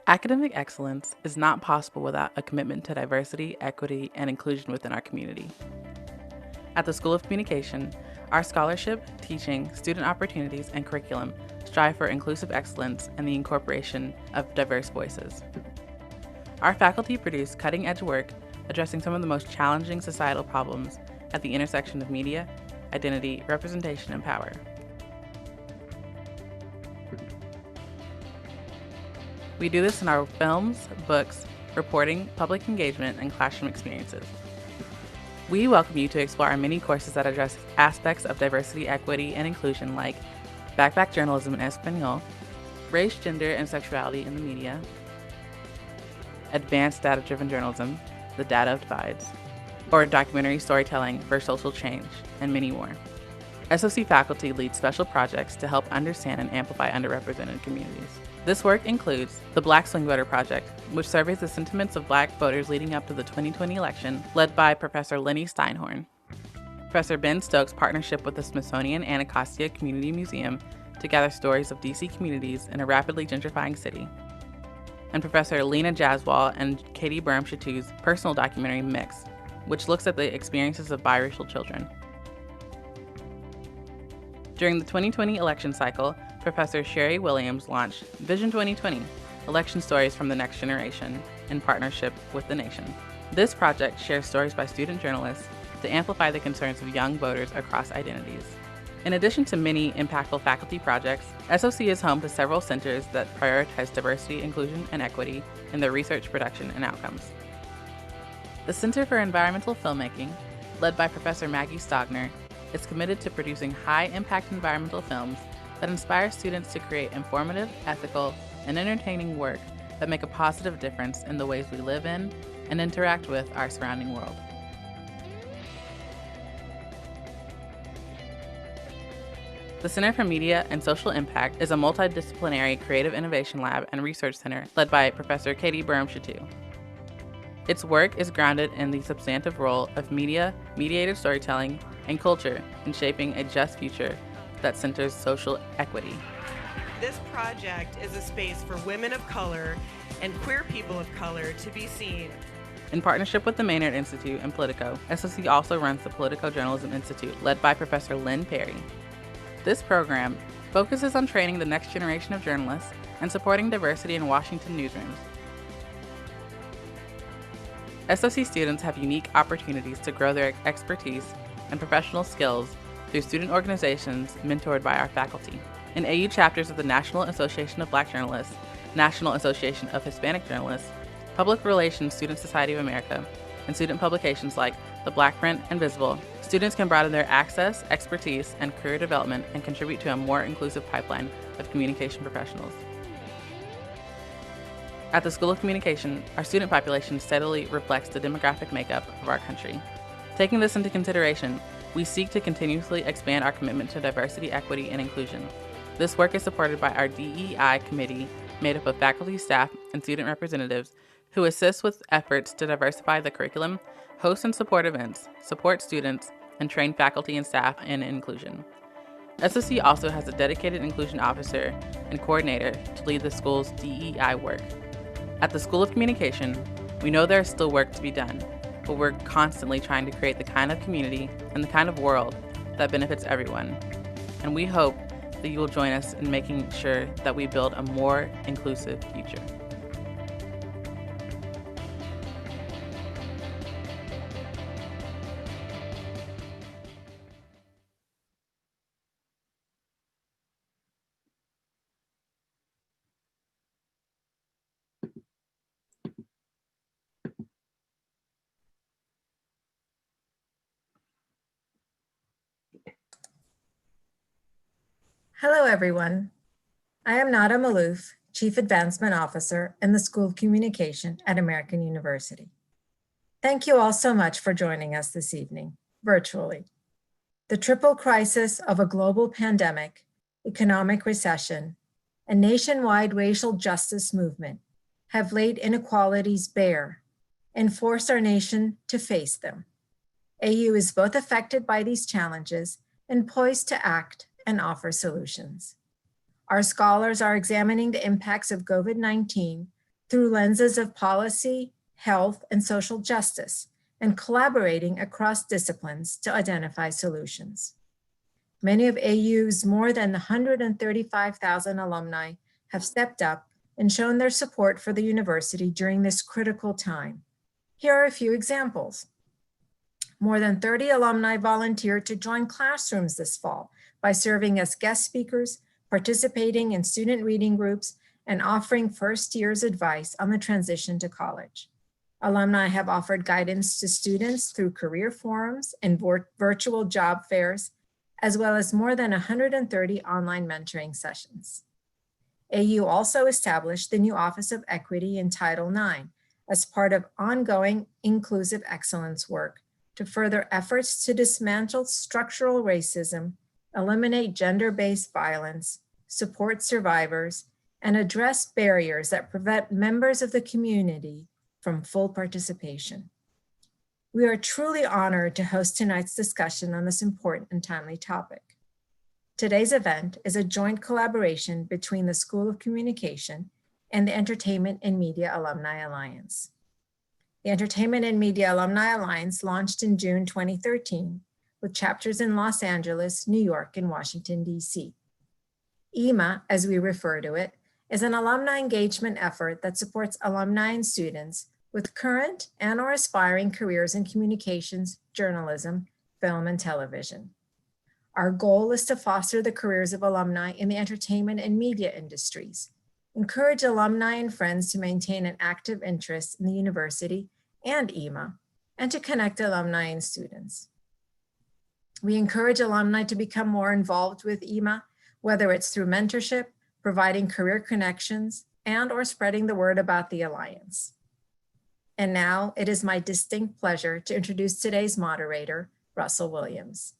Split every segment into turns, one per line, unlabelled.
Academic excellence is not possible without a commitment to diversity, equity, and inclusion within our community. At the School of Communication, our scholarship, teaching, student opportunities, and curriculum strive for inclusive excellence and the incorporation of diverse voices. Our faculty produce cutting-edge work addressing some of the most challenging societal problems at the intersection of media, identity, representation, and power. We do this in our films, books, reporting, public engagement, and classroom experiences. We welcome you to explore our many courses that address aspects of diversity, equity, and inclusion like backpack journalism in Espanol, race, gender, and sexuality in the media, advanced data-driven journalism, the data divides, or documentary storytelling for social change, and many more. SOC faculty lead special projects to help understand and amplify underrepresented communities. This work includes the Black Swing Voter Project, which surveys the sentiments of Black voters leading up to the 2020 election, led by Professor Lenny Steinhorn. Professor Ben Stokes' partnership with the Smithsonian Anacostia Community Museum to gather stories of DC communities in a rapidly gentrifying city. And Professor Lena Jaswal and Katie Burham-Chatou's personal documentary Mix, which looks at the experiences of biracial children. During the 2020 election cycle, Professor Sherry Williams launched Vision 2020, Election Stories from the Next Generation, in partnership with the nation. This project shares stories by student journalists to amplify the concerns of young voters across identities. In addition to many impactful faculty projects, SOC is home to several centers that prioritize diversity, inclusion, and equity in their research, production, and outcomes. The Center for Environmental Filmmaking, led by Professor Maggie Stogner, is committed to producing high-impact environmental films that inspire students to create informative, ethical, and entertaining work that make a positive difference in the ways we live in and interact with our surrounding world. The Center for Media and Social Impact is a multidisciplinary creative innovation lab and research center led by Professor Katie Burham-Chatou. Its work is grounded in the substantive role of media, mediated storytelling, and culture in shaping a just future that centers social equity.
This project is a space for women of color and queer people of color to be seen.
In partnership with the Maynard Institute and Politico, SOC also runs the Politico Journalism Institute, led by Professor Lynn Perry. This program focuses on training the next generation of journalists and supporting diversity in Washington newsrooms. SOC students have unique opportunities to grow their expertise and professional skills through student organizations mentored by our faculty. In AU chapters of the National Association of Black Journalists, National Association of Hispanic Journalists, Public Relations Student Society of America, and student publications like The Black Print and Visible, students can broaden their access, expertise, and career development and contribute to a more inclusive pipeline of communication professionals. At the School of Communication, our student population steadily reflects the demographic makeup of our country. Taking this into consideration, we seek to continuously expand our commitment to diversity, equity, and inclusion. This work is supported by our DEI committee, made up of faculty, staff, and student representatives who assist with efforts to diversify the curriculum, host and support events, support students, and train faculty and staff in inclusion. SOC also has a dedicated inclusion officer and coordinator to lead the school's DEI work. At the School of Communication, we know there is still work to be done, but we're constantly trying to create the kind of community and the kind of world that benefits everyone. And we hope that you will join us in making sure that we build a more inclusive future.
Hello, everyone. I am Nada Malouf, Chief Advancement Officer in the School of Communication at American University. Thank you all so much for joining us this evening, virtually. The triple crisis of a global pandemic, economic recession, and nationwide racial justice movement have laid inequalities bare and forced our nation to face them. AU is both affected by these challenges and poised to act and offer solutions. Our scholars are examining the impacts of COVID-19 through lenses of policy, health, and social justice, and collaborating across disciplines to identify solutions. Many of AU's more than 135,000 alumni have stepped up and shown their support for the university during this critical time. Here are a few examples. More than 30 alumni volunteered to join classrooms this fall by serving as guest speakers, participating in student reading groups, and offering first year's advice on the transition to college. Alumni have offered guidance to students through career forums and virtual job fairs, as well as more than 130 online mentoring sessions. AU also established the new Office of Equity in Title IX as part of ongoing inclusive excellence work to further efforts to dismantle structural racism, eliminate gender-based violence, support survivors, and address barriers that prevent members of the community from full participation. We are truly honored to host tonight's discussion on this important and timely topic. Today's event is a joint collaboration between the School of Communication and the Entertainment and Media Alumni Alliance. The Entertainment and Media Alumni Alliance launched in June 2013 with chapters in Los Angeles, New York, and Washington, D.C. EMA, as we refer to it, is an alumni engagement effort that supports alumni and students with current and/or aspiring careers in communications, journalism, film, and television. Our goal is to foster the careers of alumni in the entertainment and media industries, encourage alumni and friends to maintain an active interest in the university and EMA, and to connect alumni and students. We encourage alumni to become more involved with EMA, whether it's through mentorship, providing career connections, and/or spreading the word about the Alliance. And now it is my distinct pleasure to introduce today's moderator, Russell Williams.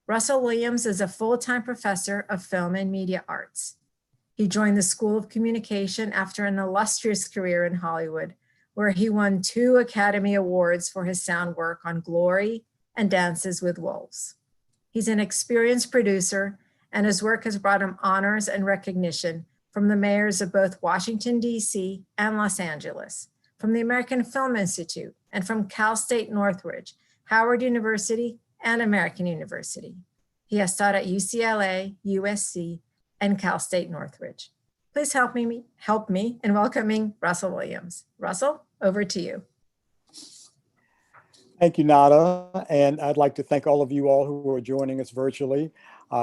Russell Williams is a full-time professor of film and media arts. He joined the School of Communication after an illustrious career in Hollywood, where he won 2 Academy Awards for his sound work on Glory and Dances with Wolves. He's an experienced producer, and his work has brought him honors and recognition from the mayors of both Washington, D.C. and Los Angeles, from the American Film Institute, and from Cal State Northridge, Howard University, and American University. He has taught at UCLA, USC, and Cal State Northridge. Please help me in welcoming Russell Williams. Russell, over to you.
Thank you, Nada. And I'd like to thank all of you all who are joining us virtually.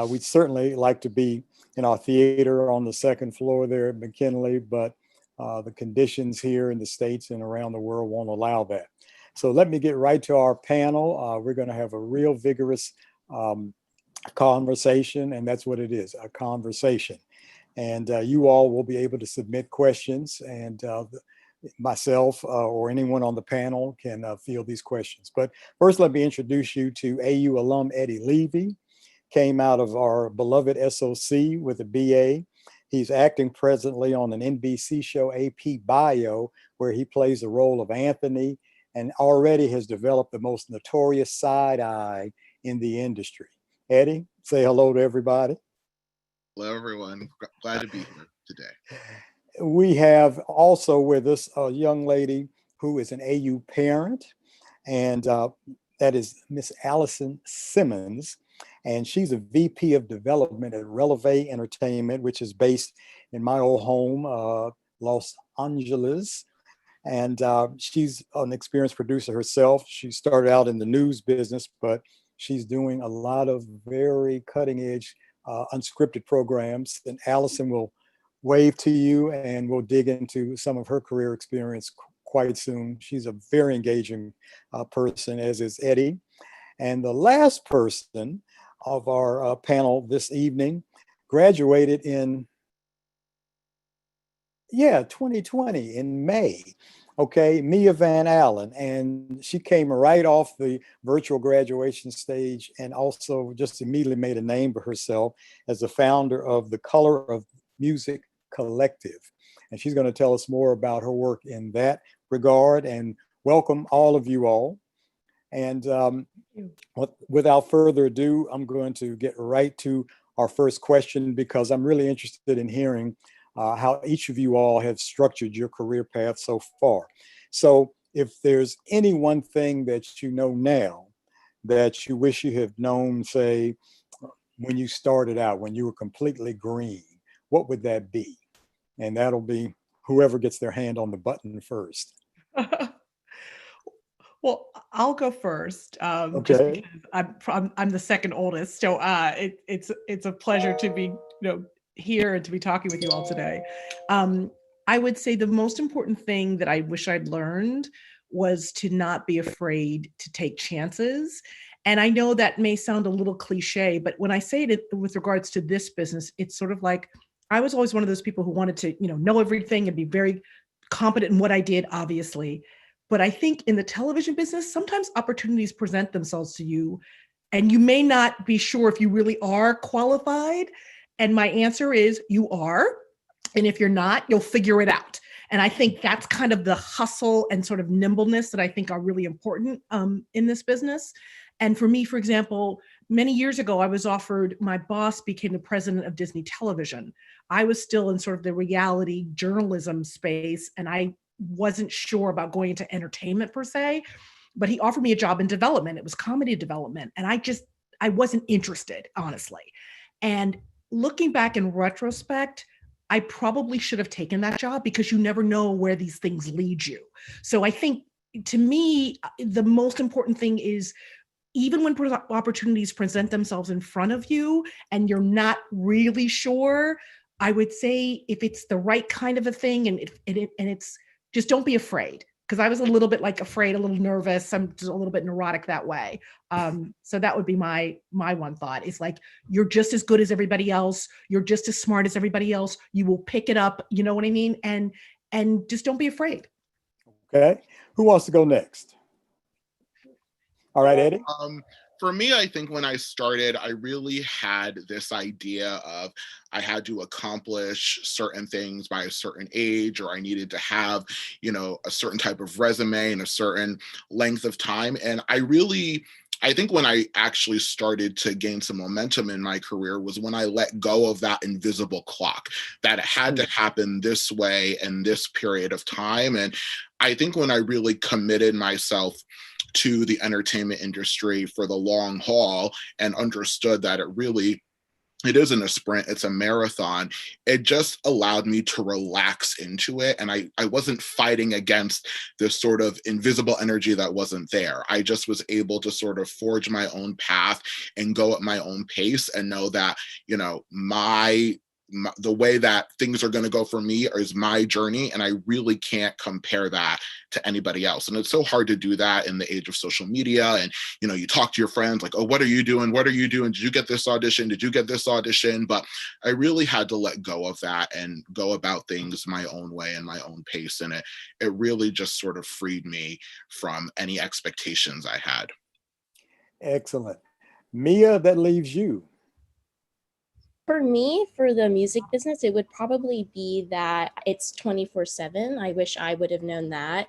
We'd certainly like to be in our theater on the 2nd floor there at McKinley, but the conditions here in the States and around the world won't allow that. So let me get right to our panel. We're going to have a real vigorous conversation, and that's what it is, a conversation. And you all will be able to submit questions, and myself or anyone on the panel can field these questions. But first, let me introduce you to AU alum Eddie Leavy. Came out of our beloved SOC with a BA. He's acting presently on an NBC show, AP Bio, where he plays the role of Anthony, and already has developed the most notorious side eye in the industry. Eddie, say hello to everybody.
Hello, everyone. Glad to be here today.
We have also with us a young lady who is an AU parent, and that is Miss Allison Simmons. And she's a VP of development at Relevé Entertainment, which is based in my old home, Los Angeles. And she's an experienced producer herself. She started out in the news business, but she's doing a lot of very cutting edge unscripted programs. And Allison will wave to you and we'll dig into some of her career experience quite soon. She's a very engaging person, as is Eddie. And the last person of our panel this evening graduated in 2020 in May. Okay, Mia Van Allen, and she came right off the virtual graduation stage and also just immediately made a name for herself as the founder of the Color of Music Collective. And she's going to tell us more about her work in that regard, and welcome all of you all. And without further ado, I'm going to get right to our first question because I'm really interested in hearing how each of you all have structured your career path so far. So if there's any one thing that you know now that you wish you had known, say, when you started out, when you were completely green, what would that be? And that'll be whoever gets their hand on the button first.
Well, I'll go first, just
Okay.
because I'm the second oldest, so it's a pleasure to be here and to be talking with you all today. I would say the most important thing that I wish I'd learned was to not be afraid to take chances. And I know that may sound a little cliche, but when I say it with regards to this business, it's sort of like I was always one of those people who wanted to know everything and be very competent in what I did, obviously. But I think in the television business, sometimes opportunities present themselves to you and you may not be sure if you really are qualified. And my answer is you are. And if you're not, you'll figure it out. And I think that's kind of the hustle and sort of nimbleness that I think are really important in this business. And for me, for example, many years ago, I was offered, my boss became the president of Disney Television. I was still in sort of the reality journalism space, and I wasn't sure about going into entertainment per se, but he offered me a job in development. It was comedy development. And I wasn't interested, honestly. And looking back in retrospect, I probably should have taken that job because you never know where these things lead you. So I think to me, the most important thing is even when opportunities present themselves in front of you and you're not really sure, I would say if it's the right kind of a thing and it's just don't be afraid. Because I was a little bit like afraid, a little nervous. I'm just a little bit neurotic that way. So that would be my one thought. It's like, you're just as good as everybody else. You're just as smart as everybody else. You will pick it up. You know what I mean? And just don't be afraid.
Okay. Who wants to go next? All right, Eddie.
For me, I think when I started, I really had this idea of I had to accomplish certain things by a certain age, or I needed to have, a certain type of resume in a certain length of time. And I think when I actually started to gain some momentum in my career was when I let go of that invisible clock, that it had to happen this way in this period of time. And I think when I really committed myself to the entertainment industry for the long haul and understood that it isn't a sprint, it's a marathon, it just allowed me to relax into it. And I wasn't fighting against this sort of invisible energy that wasn't there. I just was able to sort of forge my own path and go at my own pace and know that, the way that things are going to go for me is my journey, and I really can't compare that to anybody else. And it's so hard to do that in the age of social media. And you talk to your friends like, oh, what are you doing, did you get this audition, but I really had to let go of that and go about things my own way and my own pace. And it really just sort of freed me from any expectations I had.
Excellent. Mia, that leaves you.
For me, for the music business, it would probably be that it's 24/7. I wish I would have known that.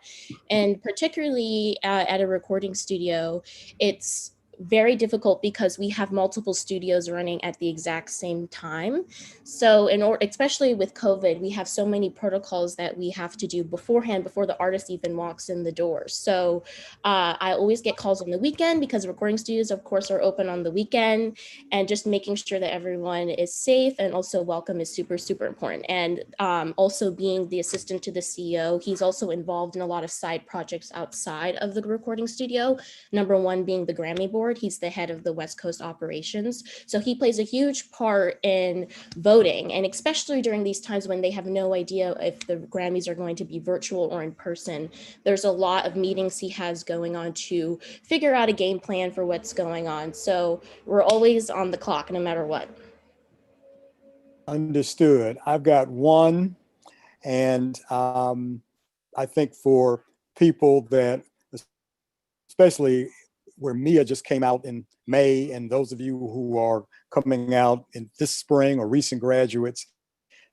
And particularly at a recording studio, it's very difficult because we have multiple studios running at the exact same time. So especially with COVID, we have so many protocols that we have to do beforehand before the artist even walks in the door. So I always get calls on the weekend because recording studios, of course, are open on the weekend, and just making sure that everyone is safe and also welcome is super, super important. And also being the assistant to the CEO, he's also involved in a lot of side projects outside of the recording studio. Number one being the Grammy board. He's the head of the West Coast operations. So he plays a huge part in voting, and especially during these times when they have no idea if the Grammys are going to be virtual or in person. There's a lot of meetings he has going on to figure out a game plan for what's going on. So we're always on the clock no matter what.
Understood. I've got one, and I think for people that, especially where Mia just came out in May, and those of you who are coming out in this spring or recent graduates,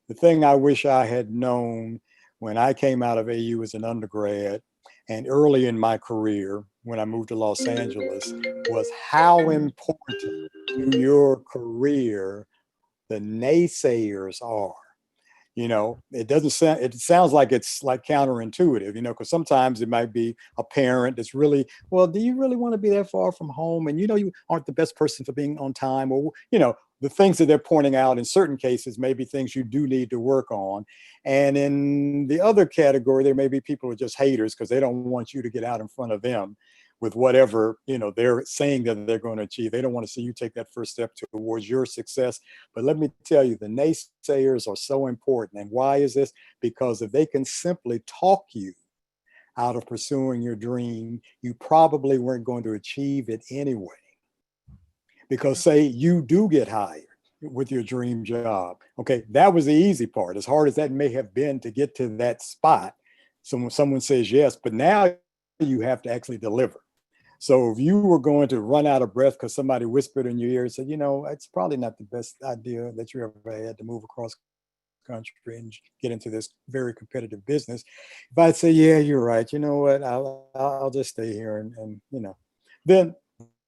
the thing I wish I had known when I came out of AU as an undergrad and early in my career when I moved to Los Angeles was how important to your career the naysayers are. It sounds like it's like counterintuitive, because sometimes it might be a parent that's really, well, do you really want to be that far from home? And you aren't the best person for being on time, or, the things that they're pointing out in certain cases may be things you do need to work on. And in the other category, there may be people who are just haters because they don't want you to get out in front of them with whatever, they're saying that they're going to achieve. They don't want to see you take that first step towards your success. But let me tell you, the naysayers are so important. And why is this? Because if they can simply talk you out of pursuing your dream, you probably weren't going to achieve it anyway. Because say you do get hired with your dream job. Okay, that was the easy part. As hard as that may have been to get to that spot, someone says yes, but now you have to actually deliver. So if you were going to run out of breath because somebody whispered in your ear and said, it's probably not the best idea that you ever had to move across country and get into this very competitive business. If I'd say, yeah, you're right, you know what, I'll just stay here and then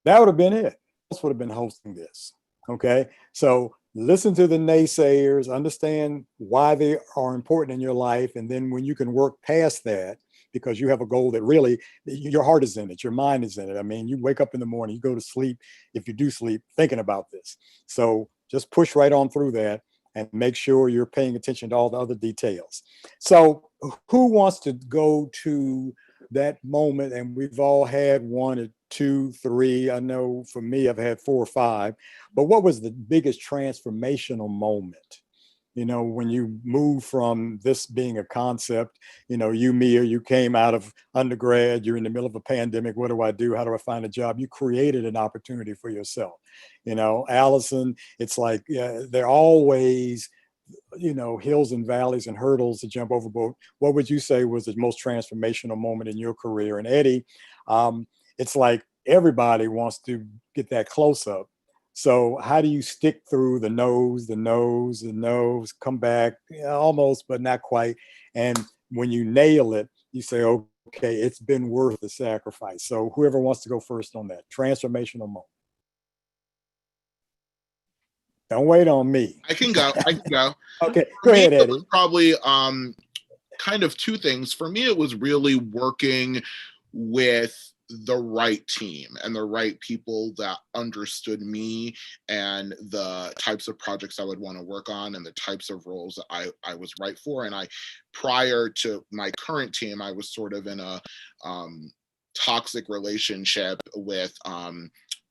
that would have been it. Would have been hosting this. Okay, so listen to the naysayers, understand why they are important in your life, and then when you can work past that, because you have a goal that really your heart is in it, your mind is in it. I mean, you wake up in the morning, you go to sleep, if you do sleep, thinking about this. So just push right on through that and make sure you're paying attention to all the other details. So who wants to go to that moment? And we've all had one or two, three. I know for me, I've had 4 or 5. But what was the biggest transformational moment? When you move from this being a concept, you came out of undergrad, you're in the middle of a pandemic. What do I do? How do I find a job? You created an opportunity for yourself. Allison, it's like they're always, hills and valleys and hurdles to jump over. But what would you say was the most transformational moment in your career? And Eddie, it's like everybody wants to get that close up. So how do you stick through the nose, come back almost, but not quite. And when you nail it, you say, okay, it's been worth the sacrifice. So whoever wants to go first on that transformational moment. Don't wait on me.
I can go.
Okay, go ahead, Eddie.
It was probably kind of 2 things. For me, it was really working with the right team and the right people that understood me and the types of projects I would want to work on and the types of roles that I was right for. And prior to my current team, I was sort of in a toxic relationship with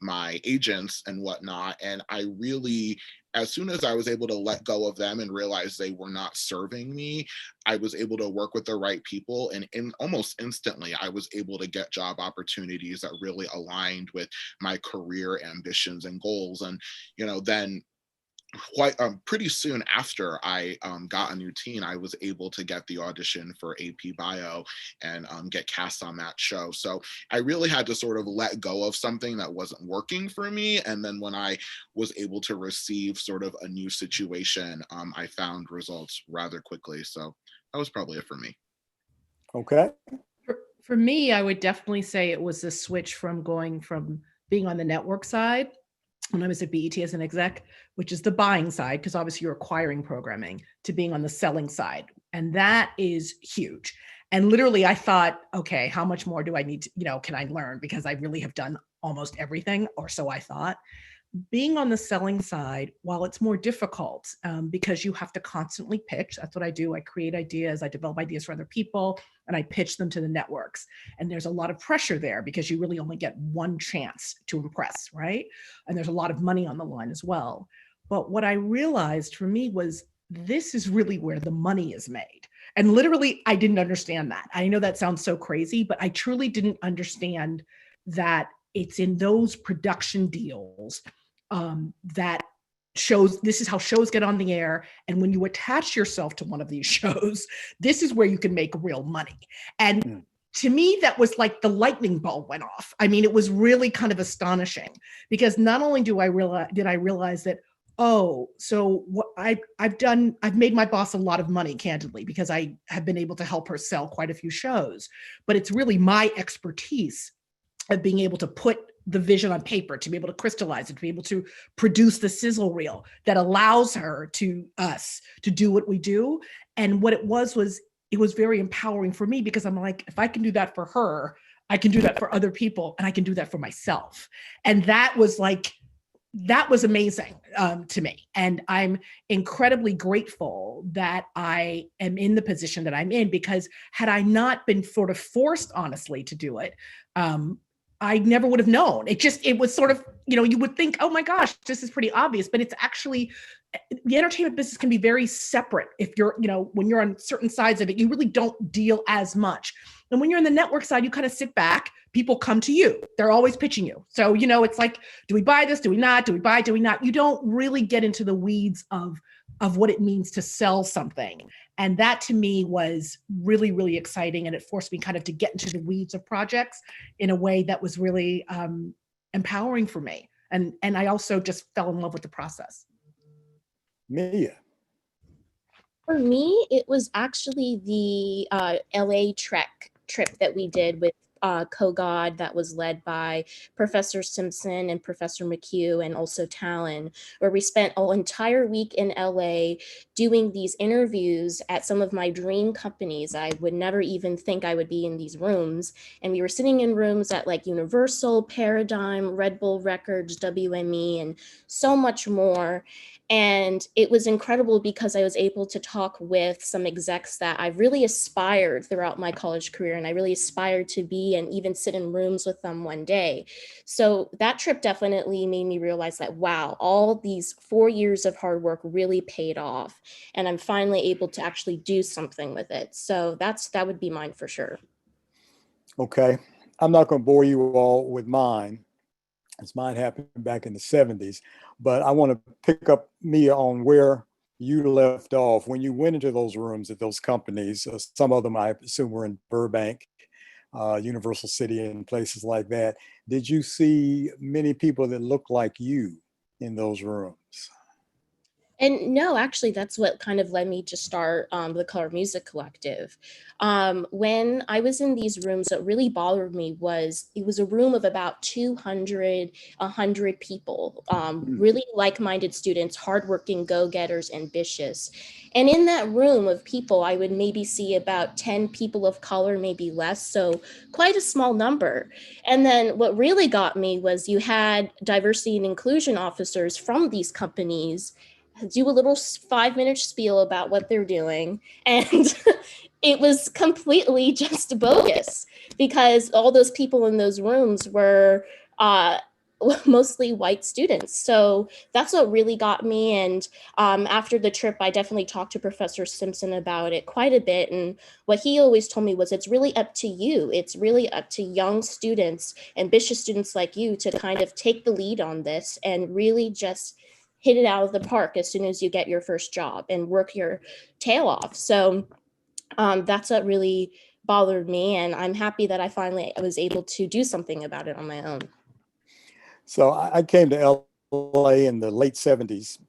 my agents and whatnot. And I really, as soon as I was able to let go of them and realize they were not serving me, I was able to work with the right people. And almost instantly, I was able to get job opportunities that really aligned with my career ambitions and goals. And, then pretty soon after I got a new teen, I was able to get the audition for AP Bio and get cast on that show. So I really had to sort of let go of something that wasn't working for me. And then when I was able to receive sort of a new situation, I found results rather quickly. So that was probably it for me.
Okay.
For me, I would definitely say it was a switch from going from being on the network side when I was at BET as an exec, which is the buying side, because obviously you're acquiring programming, to being on the selling side. And that is huge. And literally I thought, okay, how much more do I need to, can I learn? Because I really have done almost everything, or so I thought. Being on the selling side, while it's more difficult because you have to constantly pitch, that's what I do. I create ideas, I develop ideas for other people, and I pitch them to the networks. And there's a lot of pressure there because you really only get one chance to impress, right? And there's a lot of money on the line as well. But what I realized for me was this is really where the money is made. And literally, I didn't understand that. I know that sounds so crazy, but I truly didn't understand that it's in those production deals that shows, this is how shows get on the air. And when you attach yourself to one of these shows, this is where you can make real money. And to me, that was like the lightning bulb went off. I mean, it was really kind of astonishing because not only did I realize that, oh, so what I've made my boss a lot of money, candidly, because I have been able to help her sell quite a few shows, but it's really my expertise of being able to put the vision on paper, to be able to crystallize it, to be able to produce the sizzle reel that allows her to us to do what we do. And what it was it was very empowering for me, because I'm like, if I can do that for her, I can do that for other people, and I can do that for myself. And that was amazing to me. And I'm incredibly grateful that I am in the position that I'm in, because had I not been sort of forced, honestly, to do it, I never would have known. It was sort of, you would think, oh my gosh, this is pretty obvious, but it's actually, the entertainment business can be very separate. If you're, when you're on certain sides of it, you really don't deal as much. And when you're in the network side, you kind of sit back, people come to you. They're always pitching you. So, it's like, do we buy this? Do we not? Do we buy? Do we not? You don't really get into the weeds of what it means to sell something. And that to me was really, really exciting. And it forced me kind of to get into the weeds of projects in a way that was really empowering for me. And I also just fell in love with the process.
Mia.
For me, it was actually the LA trip that we did with COGOD, that was led by Professor Simpson and Professor McHugh, and also Talon, where we spent an entire week in LA doing these interviews at some of my dream companies. I would never even think I would be in these rooms. And we were sitting in rooms at like Universal, Paradigm, Red Bull Records, WME, and so much more. And it was incredible because I was able to talk with some execs that I really aspired throughout my college career, and I really aspired to be and even sit in rooms with them one day. So that trip definitely made me realize that, wow, all these 4 years of hard work really paid off, and I'm finally able to actually do something with it. So that would be mine for sure.
Okay. I'm not going to bore you all with mine, as mine happened back in the 70s, but I want to pick up, Mia, on where you left off when you went into those rooms at those companies. Some of them, I assume, were in Burbank, Universal City, and places like that. Did you see many people that looked like you in those rooms?
And no, actually, that's what kind of led me to start the Color Music Collective. When I was in these rooms, what really bothered me was it was a room of about 200, 100 people, really like-minded students, hardworking, go-getters, ambitious. And in that room of people, I would maybe see about 10 people of color, maybe less, so quite a small number. And then what really got me was you had diversity and inclusion officers from these companies do a little 5-minute spiel about what they're doing. And it was completely just bogus, because all those people in those rooms were mostly white students. So that's what really got me. And after the trip, I definitely talked to Professor Simpson about it quite a bit. And what he always told me was, it's really up to you. It's really up to young students, ambitious students like you, to kind of take the lead on this and really just hit it out of the park as soon as you get your first job and work your tail off. So that's what really bothered me. And I'm happy that I finally was able to do something about it on my own.
So I came to LA in the late 70s,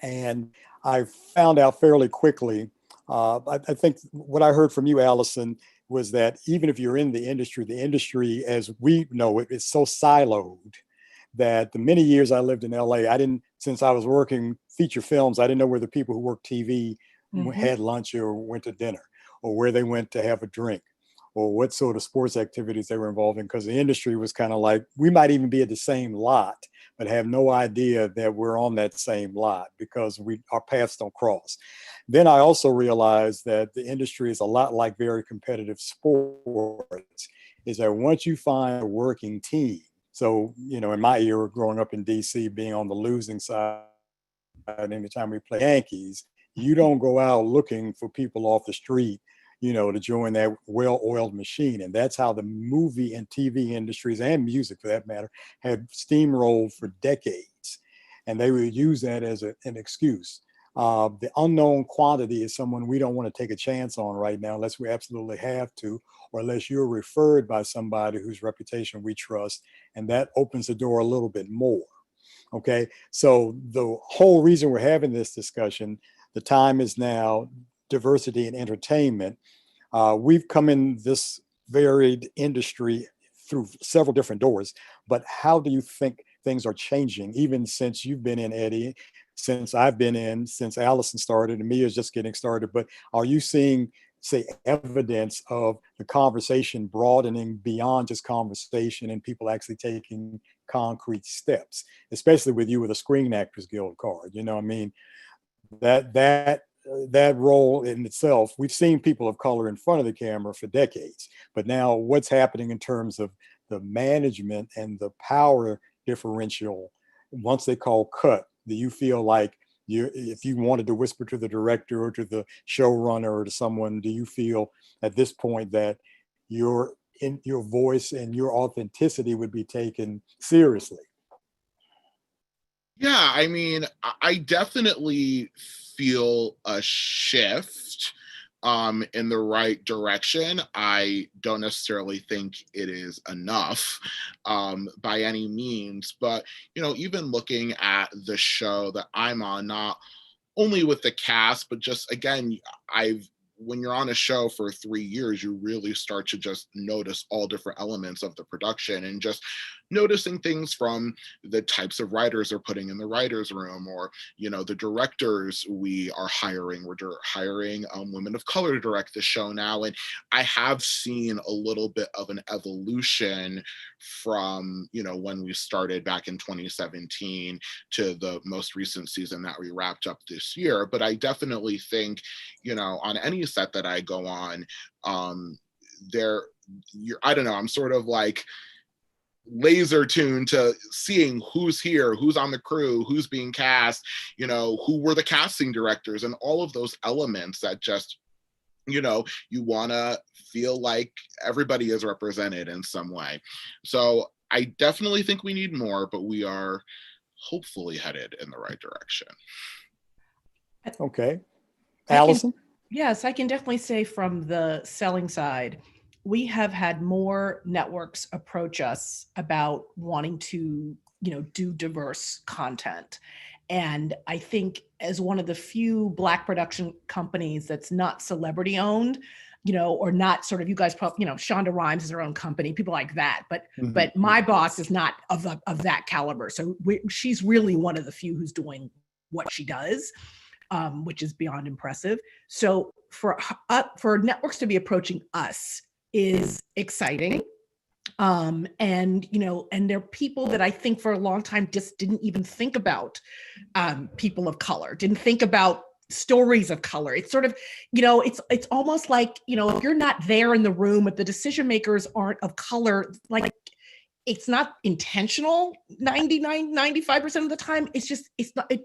and I found out fairly quickly, I think what I heard from you, Allison, was that even if you're in the industry as we know it is so siloed that the many years I lived in LA, since I was working feature films, I didn't know where the people who worked TV had lunch or went to dinner, or where they went to have a drink, or what sort of sports activities they were involved in, because the industry was kind of like, we might even be at the same lot, but have no idea that we're on that same lot because our paths don't cross. Then I also realized that the industry is a lot like very competitive sports, is that once you find a working team, so, in my era growing up in DC, being on the losing side, anytime we play Yankees, you don't go out looking for people off the street, to join that well-oiled machine. And that's how the movie and TV industries, and music for that matter, have steamrolled for decades. And they would use that as an excuse. The unknown quantity is someone we don't want to take a chance on right now, unless we absolutely have to, or unless you're referred by somebody whose reputation we trust, and that opens the door a little bit more. Okay, so the whole reason we're having this discussion, the time is now, diversity in entertainment. We've come in this varied industry through several different doors, but how do you think things are changing, even since you've been in, Eddie, since I've been in, since Allison started and Mia's just getting started, but are you seeing, say, evidence of the conversation broadening beyond just conversation and people actually taking concrete steps, especially with you with a Screen Actors Guild card? You know, I mean, that role in itself, we've seen people of color in front of the camera for decades, but now what's happening in terms of the management and the power differential once they call cut? Do you feel like if you wanted to whisper to the director or to the showrunner or to someone, do you feel at this point that your voice and your authenticity would be taken seriously?
Yeah, I mean, I definitely feel a shift in the right direction. I don't necessarily think it is enough by any means, but even looking at the show that I'm on, not only with the cast, but just again, when you're on a show for 3 years, you really start to just notice all different elements of the production and just noticing things from the types of writers they're putting in the writer's room, or, the directors we are hiring. We're hiring women of color to direct the show now. And I have seen a little bit of an evolution from, when we started back in 2017 to the most recent season that we wrapped up this year. But I definitely think, on any set that I go on, I don't know, I'm sort of like laser tuned to seeing who's here, who's on the crew, who's being cast, who were the casting directors, and all of those elements that just, you want to feel like everybody is represented in some way. So I definitely think we need more, but we are hopefully headed in the right direction.
Okay. Allison?
Yes, I can definitely say from the selling side, we have had more networks approach us about wanting to, do diverse content. And I think as one of the few Black production companies that's not celebrity owned, or not sort of, you guys probably, Shonda Rhimes is her own company, people like that. But but my boss is not of that caliber. So she's really one of the few who's doing what she does, which is beyond impressive. So for networks to be approaching us is exciting. And there are people that I think for a long time just didn't even think about people of color, didn't think about stories of color. It's sort of, it's almost like, if you're not there in the room, if the decision makers aren't of color, like it's not intentional 95% of the time.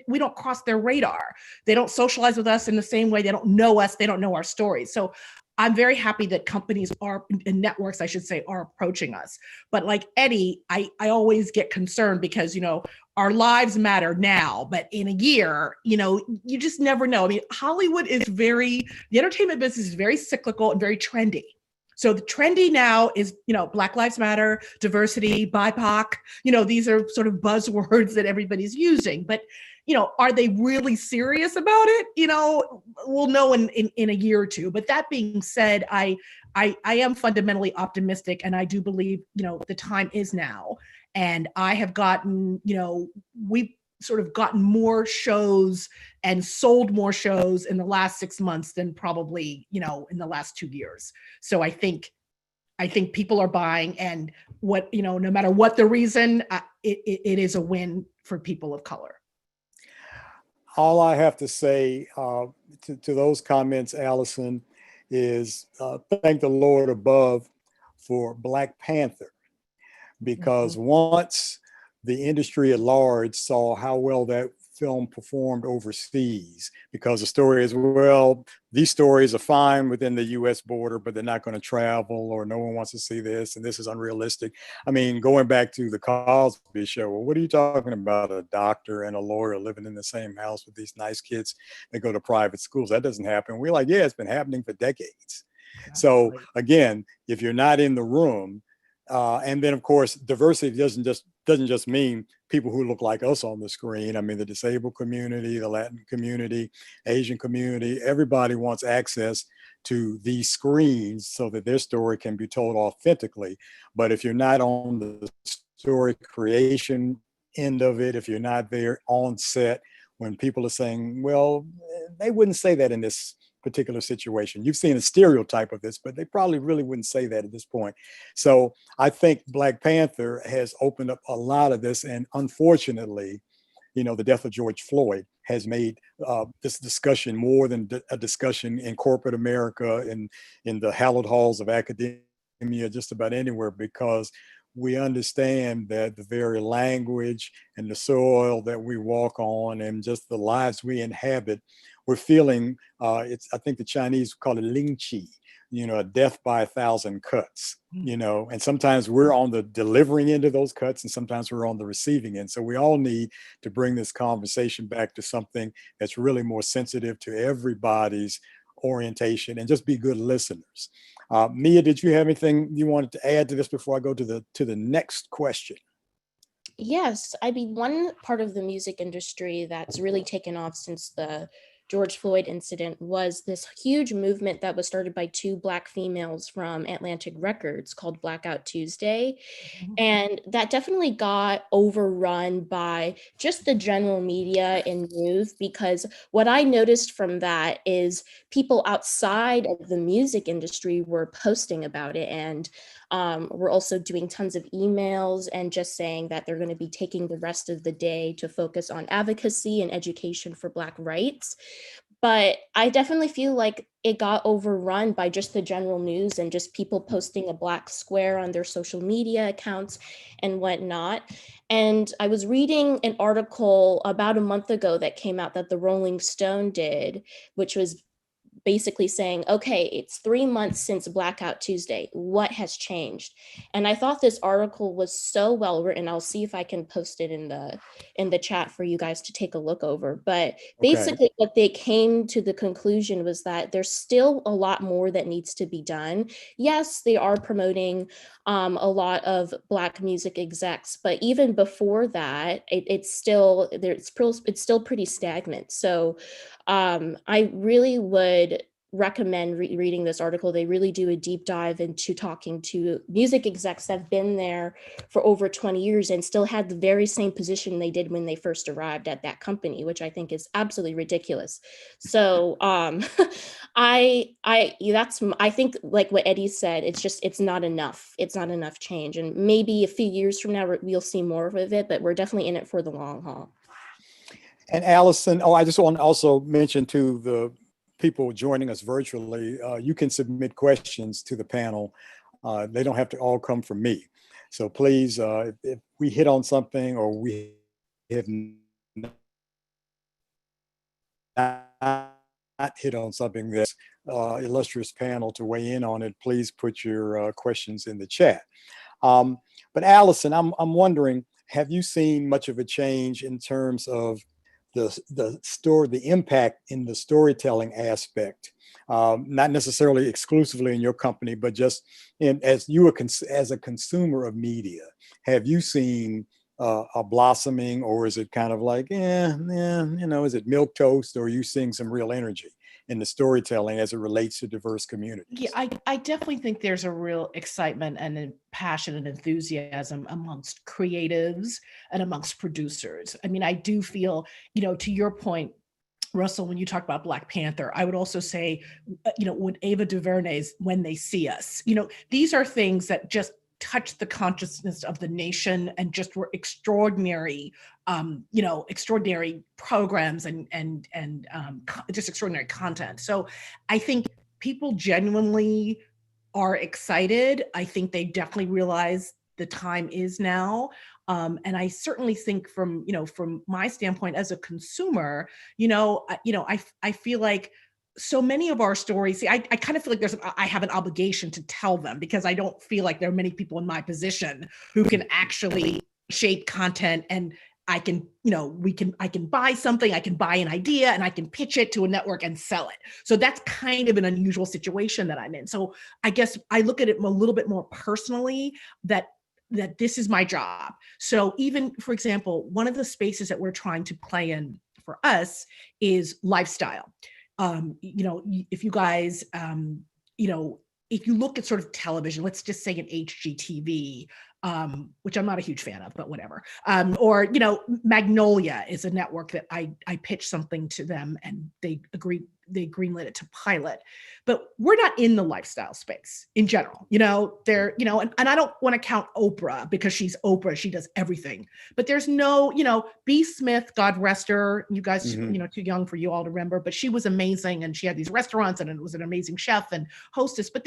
We don't cross their radar. They don't socialize with us in the same way. They don't know us. They don't know our stories. So I'm very happy that companies and networks, I should say, are approaching us. But like Eddie, I always get concerned because, our lives matter now, but in a year, you just never know. I mean, Hollywood is the entertainment business is very cyclical and very trendy. So the trendy now is, Black Lives Matter, diversity, BIPOC, these are sort of buzzwords that everybody's using, but are they really serious about it? We'll know in a year or two. But that being said, I am fundamentally optimistic, and I do believe, the time is now. And I have gotten, we've sort of gotten more shows and sold more shows in the last 6 months than probably, in the last 2 years. So I think people are buying, and no matter what the reason, it is a win for people of color.
All I have to say to those comments, Allison, is thank the Lord above for Black Panther, because once the industry at large saw how well that film performed overseas, because the story is, well, these stories are fine within the US border, but they're not going to travel, or no one wants to see this, and this is unrealistic. I mean, going back to the Cosby Show, well, what are you talking about? A doctor and a lawyer living in the same house with these nice kids that go to private schools? That doesn't happen. We're like, yeah, it's been happening for decades. So again, if you're not in the room, and then of course, diversity doesn't just mean people who look like us on the screen. I mean, the disabled community, the Latin community, Asian community, everybody wants access to these screens so that their story can be told authentically. But if you're not on the story creation end of it, if you're not there on set, when people are saying, well, they wouldn't say that in this particular situation. You've seen a stereotype of this, but they probably really wouldn't say that at this point. So I think Black Panther has opened up a lot of this. And unfortunately, the death of George Floyd has made this discussion more than a discussion in corporate America, in the hallowed halls of academia, just about anywhere, because we understand that the very language and the soil that we walk on and just the lives we inhabit, we're feeling, I think the Chinese call it ling chi, a death by 1,000 cuts, and sometimes we're on the delivering end of those cuts and sometimes we're on the receiving end. So we all need to bring this conversation back to something that's really more sensitive to everybody's orientation and just be good listeners. Mia, did you have anything you wanted to add to this before I go to the next question?
Yes, I mean, one part of the music industry that's really taken off since the George Floyd incident was this huge movement that was started by two Black females from Atlantic Records called Blackout Tuesday. And that definitely got overrun by just the general media and news, because what I noticed from that is people outside of the music industry were posting about it, and we're also doing tons of emails and just saying that they're going to be taking the rest of the day to focus on advocacy and education for Black rights. But I definitely feel like it got overrun by just the general news and just people posting a Black square on their social media accounts and whatnot. And I was reading an article about a month ago that came out that the Rolling Stone did, which was basically saying, okay, it's 3 months since Blackout Tuesday. What has changed? And I thought this article was so well written. I'll see if I can post it in the chat for you guys to take a look over. But basically what they came to the conclusion was that there's still a lot more that needs to be done. Yes, they are promoting a lot of Black music execs, but even before that, it's still pretty stagnant. So I really would recommend reading this article. They really do a deep dive into talking to music execs that have been there for over 20 years and still had the very same position they did when they first arrived at that company, which I think is absolutely ridiculous. So I think, like what Eddie said, it's not enough. It's not enough change. And maybe a few years from now, we'll see more of it, but we're definitely in it for the long haul.
And Allison, I just want to also mention to the people joining us virtually, you can submit questions to the panel. They don't have to all come from me. So please, if we hit on something or we have not hit on something that's illustrious panel to weigh in on it, please put your questions in the chat. But Allison, I'm wondering, have you seen much of a change in terms of the impact in the storytelling aspect, not necessarily exclusively in your company, but just as a consumer of media? Have you seen a blossoming, or is it kind of like, is it milquetoast, or are you seeing some real energy in the storytelling as it relates to diverse communities?
Yeah, I definitely think there's a real excitement and a passion and enthusiasm amongst creatives and amongst producers. I mean, I do feel, to your point, Russell, when you talk about Black Panther, I would also say, when Ava DuVernay's When They See Us, these are things that just touched the consciousness of the nation and just were extraordinary, extraordinary programs and just extraordinary content. So I think people genuinely are excited. I think they definitely realize the time is now. And I certainly think from my standpoint as a consumer, I feel like so many of our stories, I kind of feel like I have an obligation to tell them, because I don't feel like there are many people in my position who can actually shape content, and I can buy something, I can buy an idea, and I can pitch it to a network and sell it. So that's kind of an unusual situation that I'm in. So I guess I look at it a little bit more personally, that this is my job. So even, for example, one of the spaces that we're trying to play in for us is lifestyle. If you guys, if you look at sort of television, let's just say an HGTV, which I'm not a huge fan of, but whatever. Or Magnolia is a network that I pitched something to them and they greenlit it to pilot. But we're not in the lifestyle space in general. And I don't want to count Oprah because she's Oprah, she does everything. But there's no, B. Smith, God rest her, you guys, too young for you all to remember, but she was amazing and she had these restaurants and it was an amazing chef and hostess. But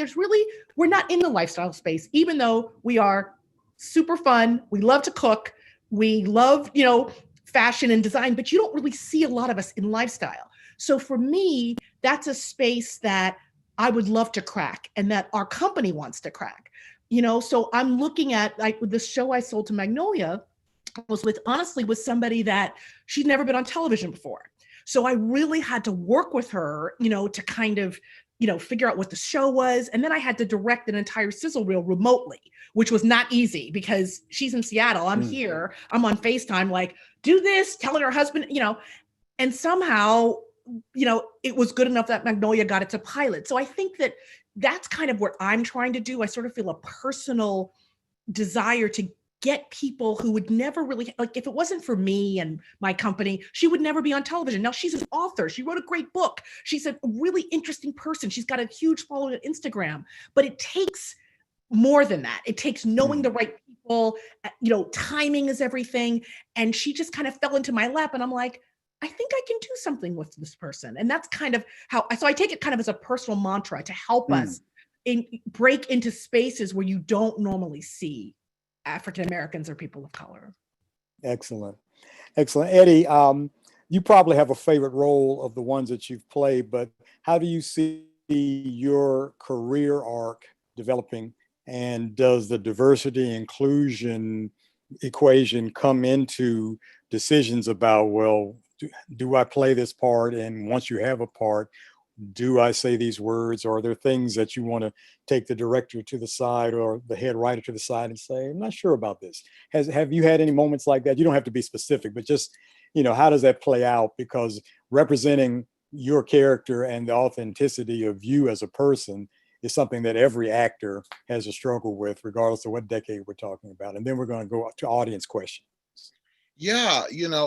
we're not in the lifestyle space, even though we are super fun. We love to cook. We love, fashion and design, but you don't really see a lot of us in lifestyle. So for me, that's a space that I would love to crack and that our company wants to crack. So I'm looking at the show I sold to Magnolia was with somebody that she'd never been on television before. So I really had to work with her, to kind of, figure out what the show was. And then I had to direct an entire sizzle reel remotely, which was not easy because she's in Seattle. I'm here. I'm on FaceTime, like, do this, telling her husband, and somehow, it was good enough that Magnolia got it to pilot. So I think that that's kind of what I'm trying to do. I sort of feel a personal desire to get people who would never really, like, if it wasn't for me and my company, she would never be on television. Now she's an author. She wrote a great book. She's a really interesting person. She's got a huge following on Instagram, but it takes more than that. It takes knowing the right people, timing is everything. And she just kind of fell into my lap and I'm like, I think I can do something with this person. And that's kind of so I take it kind of as a personal mantra to help us break into spaces where you don't normally see African Americans or people of color.
Excellent. Eddie, you probably have a favorite role of the ones that you've played, but how do you see your career arc developing? And does the diversity inclusion equation come into decisions about, well, do I play this part? And once you have a part, do I say these words? Or are there things that you want to take the director to the side or the head writer to the side and say, I'm not sure about this? Have you had any moments like that? You don't have to be specific, but just, how does that play out? Because representing your character and the authenticity of you as a person is something that every actor has a struggle with, regardless of what decade we're talking about. And then we're going to go to audience questions.
Yeah,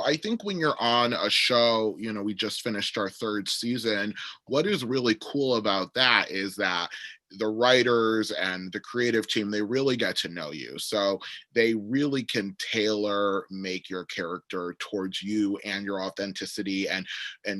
I think when you're on a show, we just finished our 3rd season. What is really cool about that is that the writers and the creative team, they really get to know you. So they really can make your character towards you and your authenticity and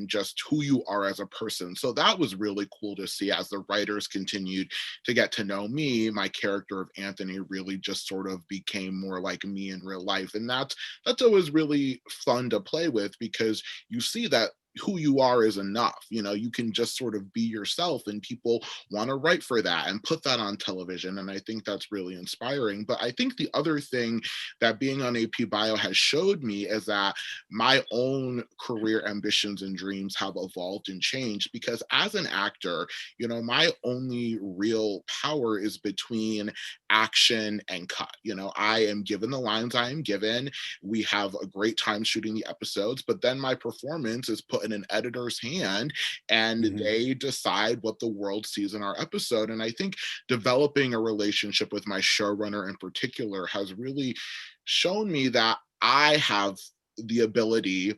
just who you are as a person. So that was really cool to see as the writers continued to get to know me. My character of Anthony really just sort of became more like me in real life. And that's always really fun to play with because you see that who you are is enough. You can just sort of be yourself and people want to write for that and put that on television. And I think that's really inspiring. But I think the other thing that being on AP Bio has showed me is that my own career ambitions and dreams have evolved and changed because as an actor, my only real power is between action and cut. I am given the lines I am given. We have a great time shooting the episodes, but then my performance is put in an editor's hand and they decide what the world sees in our episode. And I think developing a relationship with my showrunner in particular has really shown me that I have the ability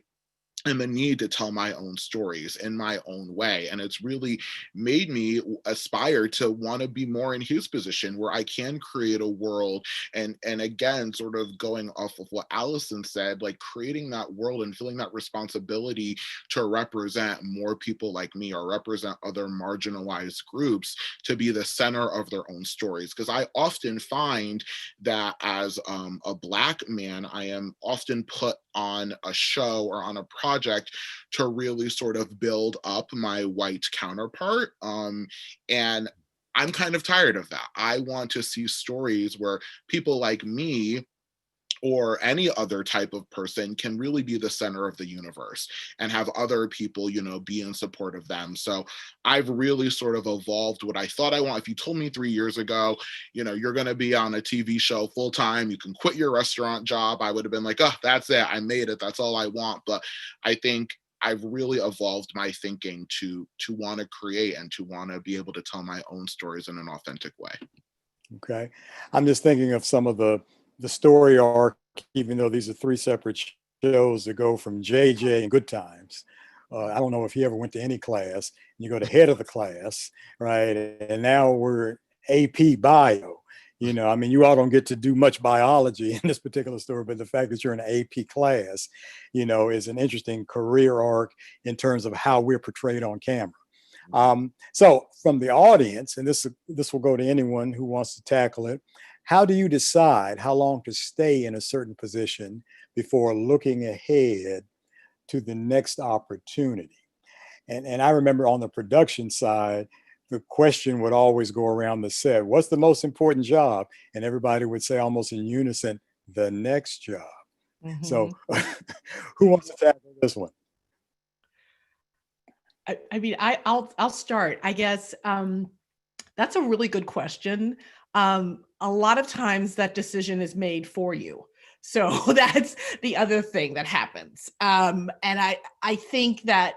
and the need to tell my own stories in my own way. And it's really made me aspire to want to be more in his position where I can create a world. And again, sort of going off of what Allison said, like creating that world and feeling that responsibility to represent more people like me or represent other marginalized groups to be the center of their own stories. Because I often find that as a Black man, I am often put on a show or on a project to really sort of build up my white counterpart. And I'm kind of tired of that. I want to see stories where people like me or any other type of person can really be the center of the universe and have other people, be in support of them. So I've really sort of evolved what I thought I want. If you told me 3 years ago, you're going to be on a TV show full time, you can quit your restaurant job, I would have been like, oh, that's it. I made it. That's all I want. But I think I've really evolved my thinking to want to create and to want to be able to tell my own stories in an authentic way.
Okay. I'm just thinking of some of the story arc, even though these are three separate shows that go from JJ and Good Times. I don't know if you ever went to any class. You go to head of the class, right? And now we're AP bio. You know, I mean, you all don't get to do much biology in this particular story, but the fact that you're in an AP class, you know, is an interesting career arc in terms of how we're portrayed on camera. So from the audience, and this will go to anyone who wants to tackle it, how do you decide how long to stay in a certain position before looking ahead to the next opportunity? And I remember on the production side, the question would always go around the set, what's the most important job? And everybody would say almost in unison, the next job. Mm-hmm. So who wants to tackle this one?
I mean, I'll start. I guess that's a really good question. A lot of times that decision is made for you. So that's the other thing that happens. And I think that,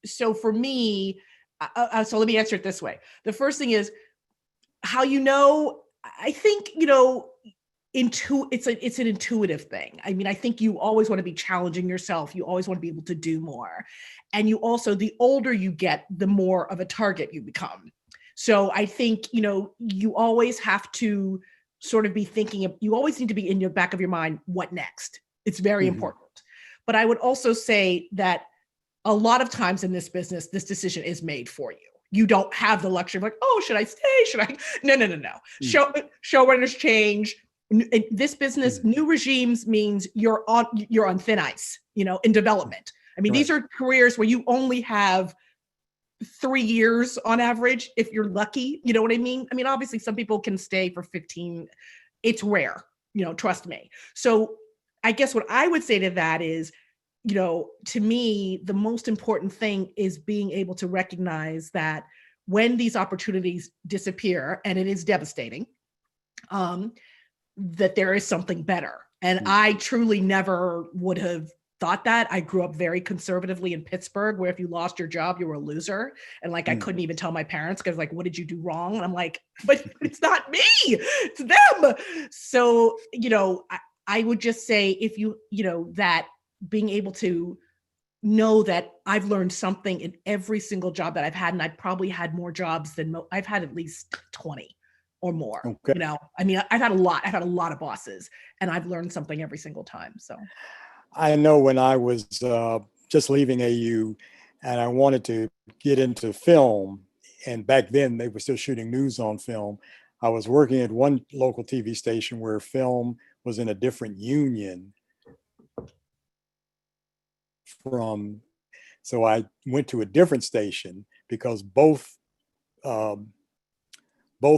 so for me, so let me answer it this way. The first thing is how, I think, it's an intuitive thing. I mean, I think you always want to be challenging yourself. You always want to be able to do more. And you also, the older you get, the more of a target you become. So I think, you always have to sort of be thinking of, you always need to be in your back of your mind, what next? It's very important. But I would also say that a lot of times in this business, this decision is made for you. You don't have the luxury of like, oh, should I stay? Should I? No. Showrunners change. In this business, new regimes means you're on thin ice, in development. I mean, these are careers where you only have 3 years on average, if you're lucky. You know what I mean? I mean, obviously some people can stay for 15. It's rare, trust me. So I guess what I would say to that is, to me, the most important thing is being able to recognize that when these opportunities disappear, and it is devastating, that there is something better. And I truly never would have thought that. I grew up very conservatively in Pittsburgh, where if you lost your job, you were a loser. And I couldn't even tell my parents because what did you do wrong? And I'm like, but it's not me, it's them. So, I would just say if that being able to know that I've learned something in every single job that I've had, and I've probably had more jobs than I've had at least 20 or more. Okay. I mean, I've had a lot of bosses, and I've learned something every single time. So
I know when I was just leaving AU and I wanted to get into film, and back then they were still shooting news on film, I was working at one local TV station where film was in a different union so I went to a different station because both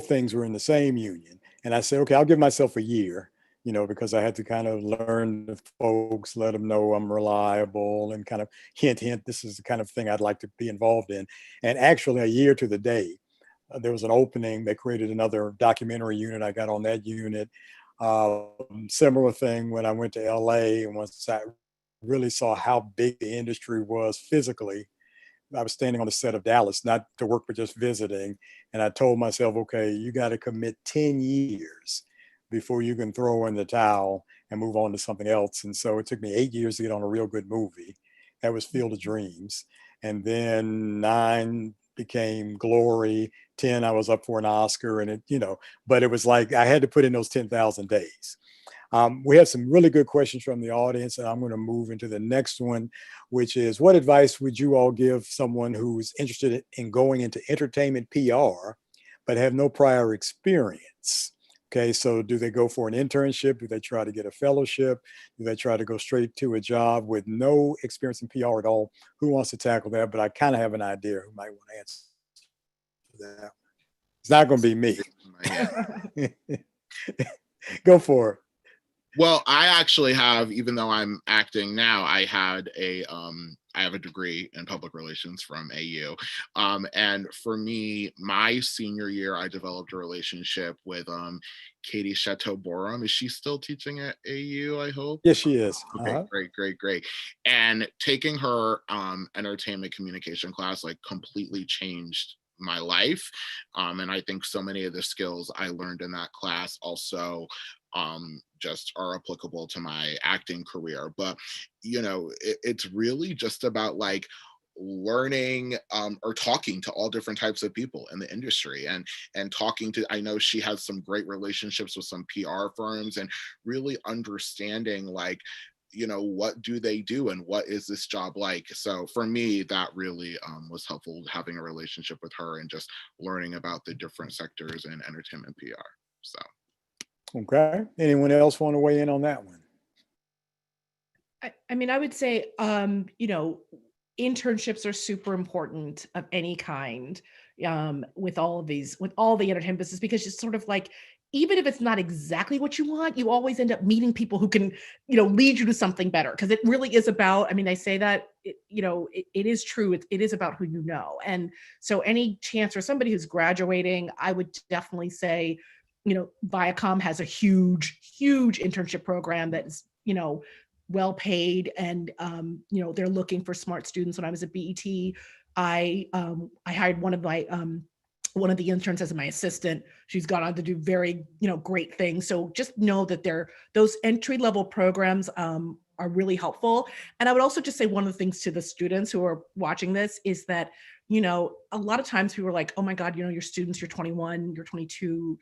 things were in the same union. And I said, okay, I'll give myself a year, because I had to kind of learn the folks, let them know I'm reliable, and kind of hint, this is the kind of thing I'd like to be involved in. And actually a year to the day, there was an opening. They created another documentary unit. I got on that unit. Similar thing when I went to LA, and once I really saw how big the industry was physically, I was standing on the set of Dallas, not to work, but just visiting. And I told myself, okay, you got to commit 10 years before you can throw in the towel and move on to something else. And so it took me 8 years to get on a real good movie. That was Field of Dreams. And then 9 became Glory. 10, I was up for an Oscar, and but it was like I had to put in those 10,000 days. We have some really good questions from the audience, and I'm going to move into the next one, which is, what advice would you all give someone who's interested in going into entertainment PR, but have no prior experience? Okay, so do they go for an internship? Do they try to get a fellowship? Do they try to go straight to a job with no experience in PR at all? Who wants to tackle that? But I kind of have an idea who might want to answer that. It's not going to be me. Go for it.
Well, I actually have, even though I'm acting now, I have a degree in public relations from AU. And for me, my senior year, I developed a relationship with Katie Chateau-Borum. Is she still teaching at AU, I hope?
Yes, she is.
Okay, great. And taking her entertainment communication class like completely changed my life. And I think so many of the skills I learned in that class also just are applicable to my acting career. But, it's really just about like learning or talking to all different types of people in the industry, and talking to, I know she has some great relationships with some PR firms, and really understanding like, what do they do and what is this job like. So for me, that really was helpful, having a relationship with her and just learning about the different sectors in entertainment PR. So
Okay. Anyone else want to weigh in on that one?
I mean, I would say, internships are super important of any kind, with all the entertainment business, because it's sort of like, even if it's not exactly what you want, you always end up meeting people who can, lead you to something better. Because it really is about, I mean, I say that, it is true. It is about who you know. And so any chance for somebody who's graduating, I would definitely say, Viacom has a huge internship program that's, well paid, and they're looking for smart students. When I was at BET, I hired one of the interns as my assistant. She's gone on to do very great things. So just know that those entry level programs are really helpful. And I would also just say, one of the things to the students who are watching this is that, a lot of times people are like, oh my God, you're students, you're 21, you're 22,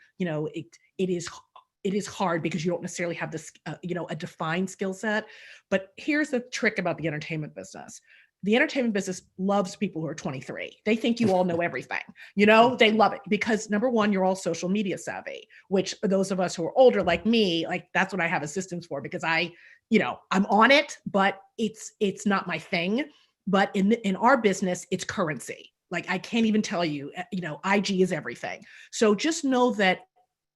it is hard because you don't necessarily have this, a defined skill set. But here's the trick about the entertainment business. The entertainment business loves people who are 23. They think you all know everything. They love it because, number one, you're all social media savvy, which for those of us who are older like me, like that's what I have assistants for, because I'm on it, but it's not my thing. But in our business, it's currency. Like I can't even tell you, IG is everything. So just know that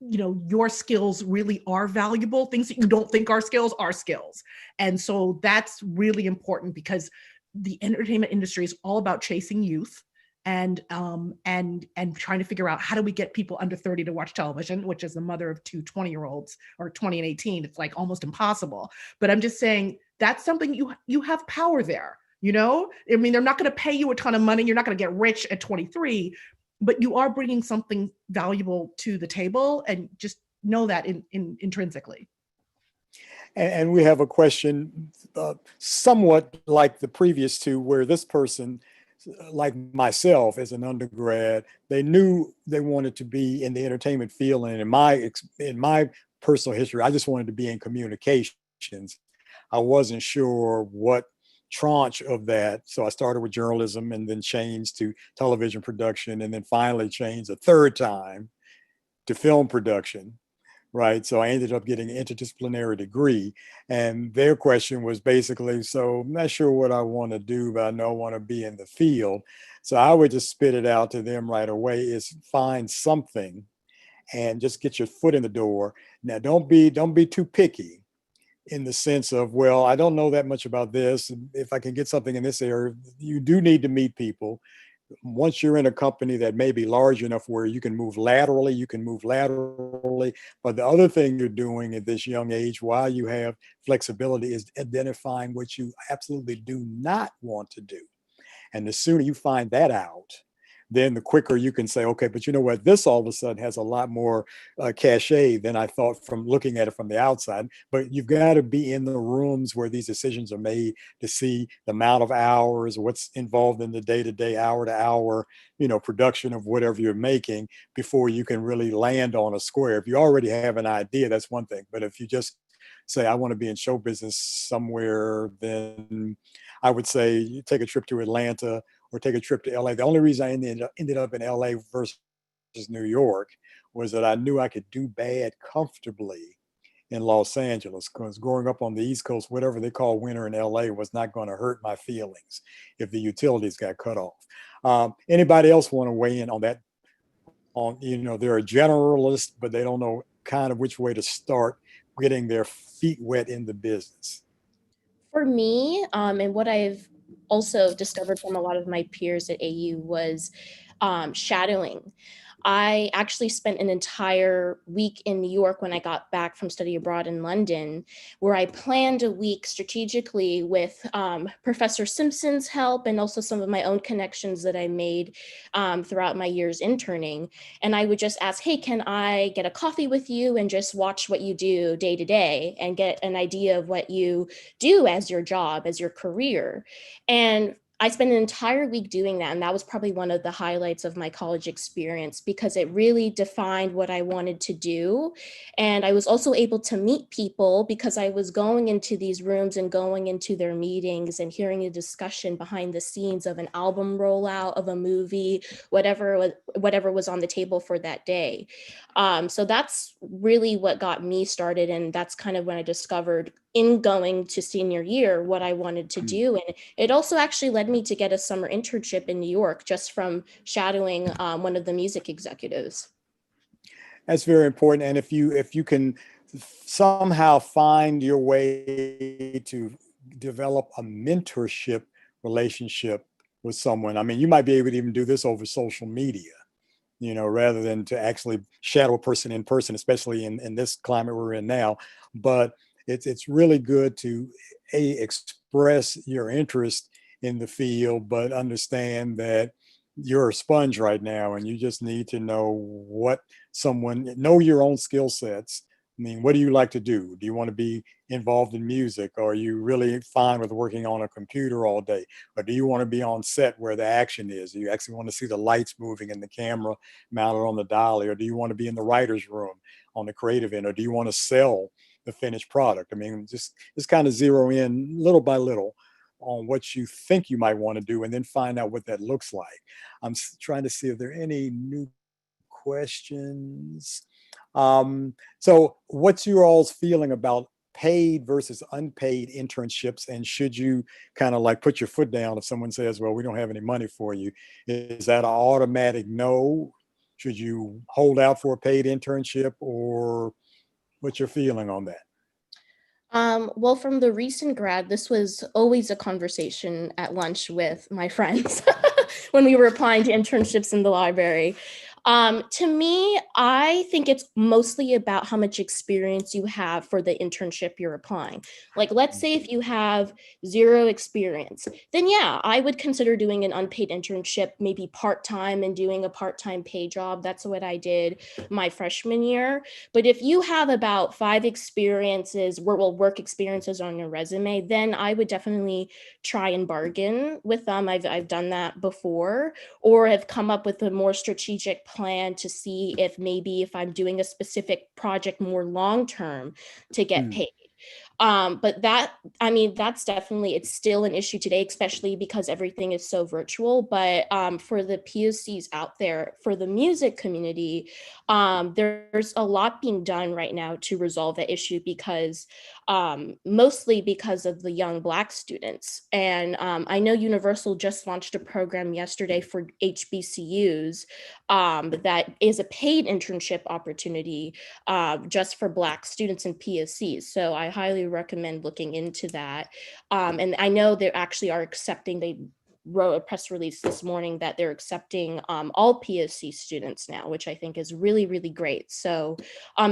your skills really are valuable. Things that you don't think are skills are skills. And so that's really important, because the entertainment industry is all about chasing youth and trying to figure out, how do we get people under 30 to watch television, which is the mother of two 20-year-olds, or 20 and 18. It's like almost impossible. But I'm just saying, that's something you have power there. I mean, they're not going to pay you a ton of money. You're not going to get rich at 23, but you are bringing something valuable to the table, and just know that intrinsically.
And we have a question somewhat like the previous two, where this person, like myself as an undergrad, they knew they wanted to be in the entertainment field. And in my personal history, I just wanted to be in communications. I wasn't sure what tranche of that. So I started with journalism, and then changed to television production, and then finally changed a third time to film production. Right. So I ended up getting an interdisciplinary degree. And their question was basically, so I'm not sure what I want to do, but I know I want to be in the field. So I would just spit it out to them right away, is find something and just get your foot in the door. Now, don't be too picky, in the sense of, well, I don't know that much about this. If I can get something in this area, you do need to meet people. Once you're in a company that may be large enough where you can move laterally, you can move laterally. But the other thing you're doing at this young age, while you have flexibility, is identifying what you absolutely do not want to do. And the sooner you find that out, then the quicker you can say, okay, but you know what, this all of a sudden has a lot more cachet than I thought from looking at it from the outside. But you've got to be in the rooms where these decisions are made to see the amount of hours, what's involved in the day-to-day, hour-to-hour, production of whatever you're making, before you can really land on a square. If you already have an idea, that's one thing. But if you just say, I want to be in show business somewhere, then I would say you take a trip to Atlanta or take a trip to LA. The only reason I ended up in LA versus New York was that I knew I could do bad comfortably in Los Angeles, because growing up on the East Coast, whatever they call winter in LA was not going to hurt my feelings if the utilities got cut off. Anybody else want to weigh in on that? They're a generalist, but they don't know kind of which way to start getting their feet wet in the business?
For me, and what I've also discovered from a lot of my peers at AU was shadowing. I actually spent an entire week in New York when I got back from study abroad in London, where I planned a week strategically with Professor Simpson's help and also some of my own connections that I made throughout my years interning. And I would just ask, hey, can I get a coffee with you and just watch what you do day to day and get an idea of what you do as your job, as your career? And I spent an entire week doing that. And that was probably one of the highlights of my college experience because it really defined what I wanted to do. And I was also able to meet people because I was going into these rooms and going into their meetings and hearing a discussion behind the scenes of an album rollout, of a movie, whatever was on the table for that day. So that's really what got me started. And that's kind of when I discovered in going to senior year what I wanted to do. And it also actually led me to get a summer internship in New York just from shadowing one of the music executives.
That's very important. And if you can somehow find your way to develop a mentorship relationship with someone, I mean, you might be able to even do this over social media, rather than to actually shadow a person in person, especially in this climate we're in now. But it's really good to express your interest in the field, but understand that you're a sponge right now and you just need to know your own skill sets. I mean, what do you like to do? Do you want to be involved in music? Or are you really fine with working on a computer all day? Or do you want to be on set where the action is? Do you actually want to see the lights moving and the camera mounted on the dolly? Or do you want to be in the writer's room on the creative end? Or do you want to sell the finished product? I mean, just kind of zero in little by little on what you think you might want to do and then find out what that looks like. I'm trying to see if there are any new questions. So what's your all's feeling about paid versus unpaid internships? And should you kind of like put your foot down if someone says, well, we don't have any money for you? Is that an automatic no? Should you hold out for a paid internship, or what's your feeling on that?
Well, from the recent grad, this was always a conversation at lunch with my friends when we were applying to internships in the library. To me, I think it's mostly about how much experience you have for the internship you're applying. Like, let's say if you have 0 experience, then yeah, I would consider doing an unpaid internship, maybe part-time and doing a part-time paid job. That's what I did my freshman year. But if you have about 5 experiences, work experiences on your resume, then I would definitely try and bargain with them. I've done that before, or have come up with a more strategic plan to see if maybe if I'm doing a specific project more long-term to get paid. But that's definitely, it's still an issue today, especially because everything is so virtual. But for the POCs out there, for the music community, there's a lot being done right now to resolve that issue because mostly because of the young Black students. And I know Universal just launched a program yesterday for HBCUs that is a paid internship opportunity just for Black students and POCs. So I highly recommend looking into that. And I know they actually are accepting, they wrote a press release this morning that they're accepting all POC students now, which I think is really, really great. So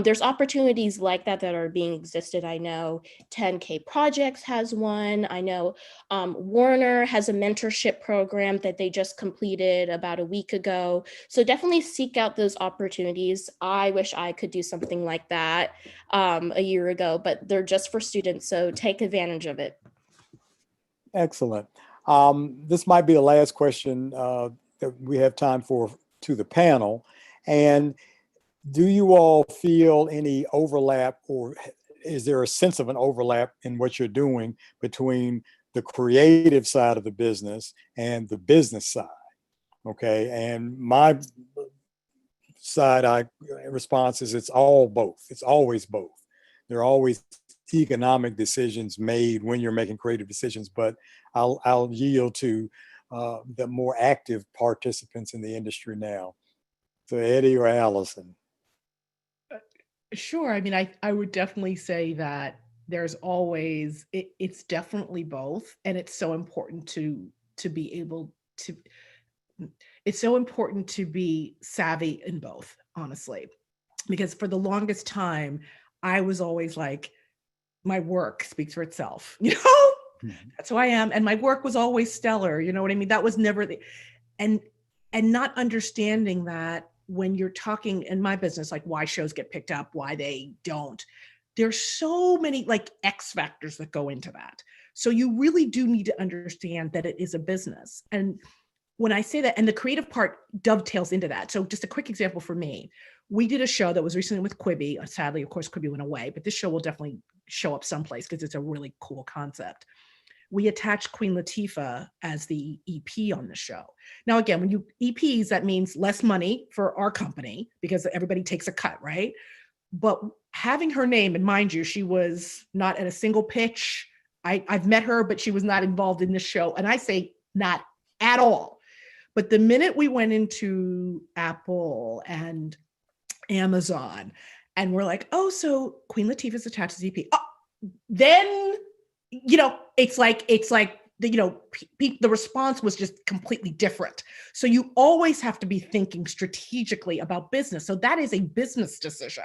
there's opportunities like that are being existed. I know 10K Projects has one. I know Warner has a mentorship program that they just completed about a week ago. So definitely seek out those opportunities. I wish I could do something like that a year ago, but they're just for students. So take advantage of it.
Excellent. This might be the last question that we have time for to the panel. And do you all feel any overlap, or is there a sense of an overlap in what you're doing between the creative side of the business and the business side? Okay. And my side response is it's all both. It's always both. There are always economic decisions made when you're making creative decisions, but I'll yield to the more active participants in the industry now. So Eddie or Allison?
Sure. I mean, I would definitely say that there's always it's definitely both, and it's so important to be able to. It's so important to be savvy in both, honestly, because for the longest time, I was always like, my work speaks for itself. That's who I am, and my work was always stellar. You know what I mean? That was never the and and not understanding that when you're talking in my business, like why shows get picked up, why they don't, there's so many like X factors that go into that. So you really do need to understand that it is a business. And when I say that, and the creative part dovetails into that. So just a quick example for me, we did a show that was recently with Quibi. Sadly, of course, Quibi went away, but this show will definitely show up someplace because it's a really cool concept. We attached Queen Latifah as the EP on the show. Now, again, when you EPs, that means less money for our company because everybody takes a cut, right? But having her name, and mind you, she was not at a single pitch. I've met her, but she was not involved in this show. And I say not at all. But the minute we went into Apple and Amazon and we're like, oh, so Queen Latifah's attached as EP. Oh, then it's like the response was just completely different. So you always have to be thinking strategically about business. So that is a business decision.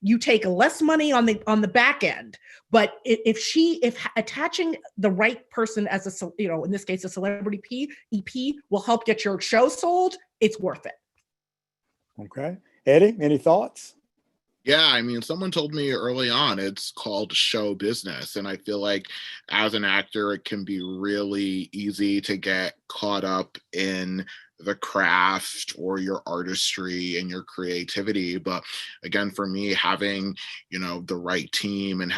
You take less money on the back end, but if attaching the right person as in this case a celebrity EP will help get your show sold, it's worth it.
Okay, Eddie, any thoughts?
Yeah, I mean, someone told me early on it's called show business. And I feel like as an actor, it can be really easy to get caught up in the craft or your artistry and your creativity. But again, for me, having, the right team and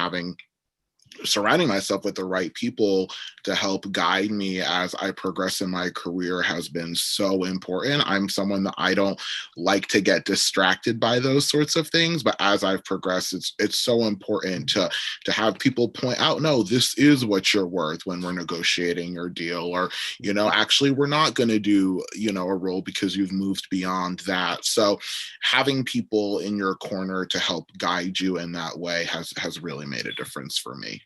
surrounding myself with the right people to help guide me as I progress in my career has been so important. I'm someone that I don't like to get distracted by those sorts of things, but as I've progressed, it's so important to have people point out, no, this is what you're worth when we're negotiating your deal, or actually we're not going to do a role because you've moved beyond that. So having people in your corner to help guide you in that way has really made a difference for me.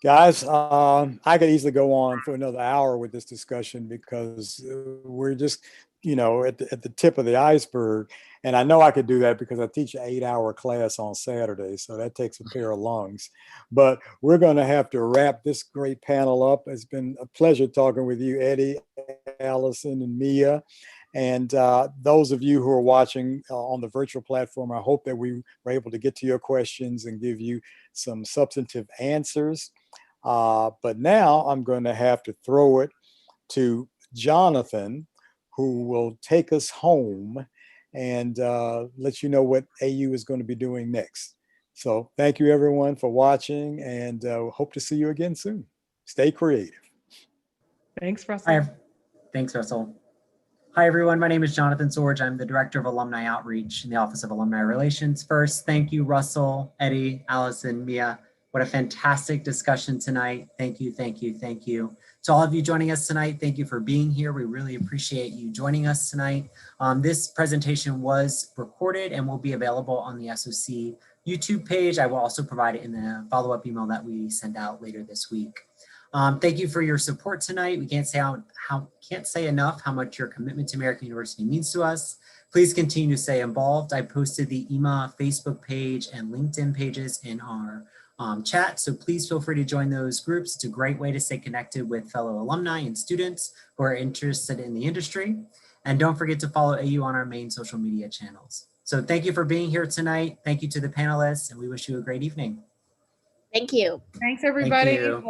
Guys, I could easily go on for another hour with this discussion because we're just, at the tip of the iceberg. And I know I could do that because I teach an 8-hour class on Saturday. So that takes a pair of lungs. But we're going to have to wrap this great panel up. It's been a pleasure talking with you, Eddie, Allison, and Mia. And those of you who are watching on the virtual platform, I hope that we were able to get to your questions and give you some substantive answers. But now I'm going to have to throw it to Jonathan, who will take us home and let you know what AU is going to be doing next. So thank you everyone for watching, and hope to see you again soon. Stay creative.
Thanks, Russell.
Thanks, Russell. Hi, everyone. My name is Jonathan Sorge. I'm the Director of Alumni Outreach in the Office of Alumni Relations. First, thank you, Russell, Eddie, Allison, Mia. What a fantastic discussion tonight. Thank you, thank you, thank you. To all of you joining us tonight, thank you for being here. We really appreciate you joining us tonight. This presentation was recorded and will be available on the SOC YouTube page. I will also provide it in the follow-up email that we send out later this week. Thank you for your support tonight. We can't say enough how much your commitment to American University means to us. Please continue to stay involved. I posted the EMA Facebook page and LinkedIn pages in our chat, so please feel free to join those groups. It's a great way to stay connected with fellow alumni and students who are interested in the industry. And don't forget to follow AU on our main social media channels. So thank you for being here tonight. Thank you to the panelists, and we wish you a great evening.
Thank you.
Thanks, everybody.
Thank you.